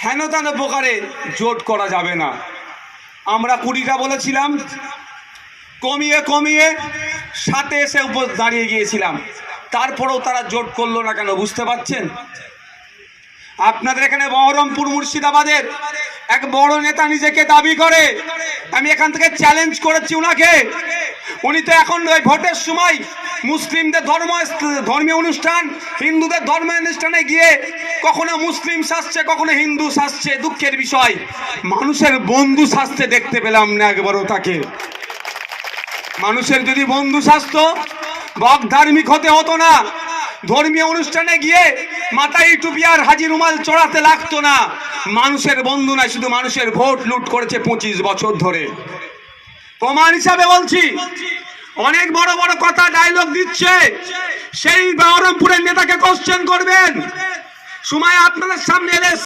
হেন তেন প্রকারে জোট করা যাবে না। আমরা 20টা বলেছিলাম, কমিয়ে কমিয়ে 7-এ এসে উপর দাঁড়িয়ে গিয়েছিলাম। তারপরেও তারা জোট করলো না কেন বুঝতে পারছেন? আপনাদের এখানে বহরমপুর মুর্শিদাবাদের এক বড় নেতা নিজেকে দাবি করে, আমি এখান থেকে চ্যালেঞ্জ করেছি উনাকে। উনি তো এখন ওই ভোটের সময় মুসলিমদের ধর্মীয় অনুষ্ঠান, হিন্দুদের ধর্মীয় অনুষ্ঠানে গিয়ে কখনো মুসলিম সাজছে, কখনো হিন্দু সাজছে। দুঃখের বিষয়, মানুষের বন্ধু সাজতে দেখতে পেলাম না একবারও তাকে। মানুষের যদি বন্ধু সাজতো, বক ধার্মিক হতে হতো না, ধর্মীয় অনুষ্ঠানে গিয়ে মাথায় টুপি আর হাজি রুমাল চড়াতে লাগতো না। মানুষের বন্ধু নয়, শুধু মানুষের ভোট লুট করেছে 25 বছর ধরে। প্রমাণ হিসাবে বলছি, অনেক বড় বড় কথা ডায়লগ দিচ্ছে, সেই বহরমপুরের নেতাকে কোশ্চেন করবেন, সময় আপনাদের সামনে এলে